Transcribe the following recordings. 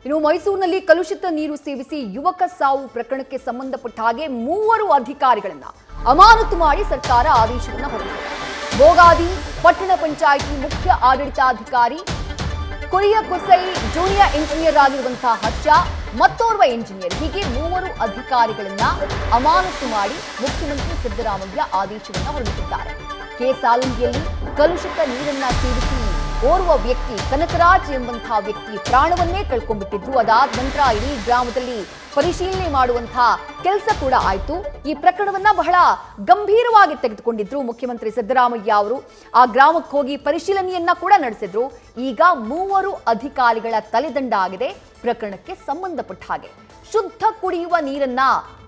ಇನ್ನು ಮೈಸೂರಿನಲ್ಲಿ ಕಲುಷಿತ ನೀರು ಸೇವಿಸಿ ಯುವಕ ಸಾವು ಪ್ರಕರಣಕ್ಕೆ ಸಂಬಂಧಪಟ್ಟ ಹಾಗೆ 3 ಅಧಿಕಾರಿಗಳನ್ನ ಅಮಾನತು ಮಾಡಿ ಸರ್ಕಾರ ಆದೇಶವನ್ನು ಹೊರಡಿಸಿದೆ. ಬೋಗಾದಿ ಪಟ್ಟಣ ಪಂಚಾಯಿತಿ ಮುಖ್ಯ ಆಡಳಿತಾಧಿಕಾರಿ ಕೊರಿಯಕೊಸೈ ಜೂನಿಯರ್ ಇಂಜಿನಿಯರ್ ಆಗಿರುವಂತಹ ಹರ್ಷ ಮತ್ತೋರ್ವ ಇಂಜಿನಿಯರ್ ಹೀಗೆ 3 ಅಧಿಕಾರಿಗಳನ್ನ ಅಮಾನತು ಮಾಡಿ ಮುಖ್ಯಮಂತ್ರಿ ಸಿದ್ದರಾಮಯ್ಯ ಆದೇಶವನ್ನು ಹೊರಡಿಸಿದ್ದಾರೆ. ಕೆಸಾಲಂಗಿಯಲ್ಲಿ ಕಲುಷಿತ ನೀರನ್ನ ಸೇವಿಸಿ ಓರ್ವ ವ್ಯಕ್ತಿ ಕನಕರಾಜ್ ಎಂಬಂತಹ ವ್ಯಕ್ತಿ ಪ್ರಾಣವನ್ನೇ ಕಳ್ಕೊಂಡ್ಬಿಟ್ಟಿದ್ರು. ಅದಾದ ನಂತರ ಇಡೀ ಗ್ರಾಮದಲ್ಲಿ ಪರಿಶೀಲನೆ ಮಾಡುವಂತಹ ಕೆಲಸ ಕೂಡ ಆಯಿತು. ಈ ಪ್ರಕರಣವನ್ನ ಬಹಳ ಗಂಭೀರವಾಗಿ ತೆಗೆದುಕೊಂಡಿದ್ರು ಮುಖ್ಯಮಂತ್ರಿ ಸಿದ್ದರಾಮಯ್ಯ ಅವರು. ಆ ಗ್ರಾಮಕ್ಕೆ ಹೋಗಿ ಪರಿಶೀಲನೆಯನ್ನ ಕೂಡ ನಡೆಸಿದ್ರು. ಈಗ 3 ಅಧಿಕಾರಿಗಳ ತಲೆದಂಡ ಆಗಿದೆ. ಪ್ರಕರಣಕ್ಕೆ ಸಂಬಂಧಪಟ್ಟ ಹಾಗೆ ಶುದ್ಧ ಕುಡಿಯುವ ನೀರನ್ನ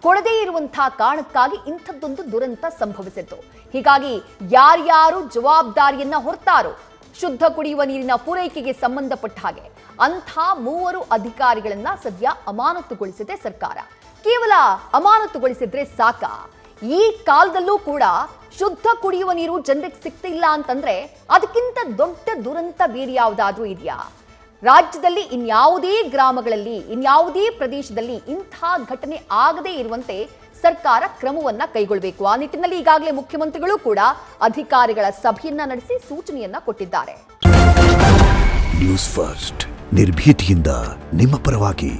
ಕೊಡದೇ ಇರುವಂತಹ ಕಾರಣಕ್ಕಾಗಿ ಇಂಥದ್ದೊಂದು ದುರಂತ ಸಂಭವಿಸಿತ್ತು. ಹೀಗಾಗಿ ಯಾರ್ಯಾರು ಜವಾಬ್ದಾರಿಯನ್ನ ಹೊರ್ತಾರೋ ಶುದ್ಧ ಕುಡಿಯುವ ನೀರಿನ ಪೂರೈಕೆಗೆ ಸಂಬಂಧಪಟ್ಟ ಹಾಗೆ ಅಂಥ 3 ಅಧಿಕಾರಿಗಳನ್ನ ಸದ್ಯ ಅಮಾನತುಗೊಳಿಸಿದೆ ಸರ್ಕಾರ. ಕೇವಲ ಅಮಾನತುಗೊಳಿಸಿದ್ರೆ ಸಾಕ? ಈ ಕಾಲದಲ್ಲೂ ಕೂಡ ಶುದ್ಧ ಕುಡಿಯುವ ನೀರು ಜನರಿಗೆ ಸಿಗ್ತಿಲ್ಲ ಅಂತಂದ್ರೆ ಅದಕ್ಕಿಂತ ದೊಡ್ಡ ದುರಂತ ಬೇರೆ ಯಾವುದಾದ್ರೂ ಇದೆಯಾ? ರಾಜ್ಯದಲ್ಲಿ ಇನ್ಯಾವುದೇ ಗ್ರಾಮಗಳಲ್ಲಿ ಇನ್ಯಾವುದೇ ಪ್ರದೇಶದಲ್ಲಿ ಇಂಥ ಘಟನೆ ಆಗದೇ ಇರುವಂತೆ ಸರ್ಕಾರ ಕ್ರಮವನ್ನ ಕೈಗೊಳ್ಳಬೇಕು. ಆ ನಿಟ್ಟಿನಲ್ಲಿ ಈಗಾಗಲೇ ಮುಖ್ಯಮಂತ್ರಿಗಳು ಕೂಡ ಅಧಿಕಾರಿಗಳ ಸಭೆಯನ್ನ ನಡೆಸಿ ಸೂಚನೆಯನ್ನ ಕೊಟ್ಟಿದ್ದಾರೆ. ನ್ಯೂಸ್ ಫಸ್ಟ್ ನಿರ್ಭೀತಿಯಿಂದ ನಿಮ್ಮ ಪರವಾಗಿ.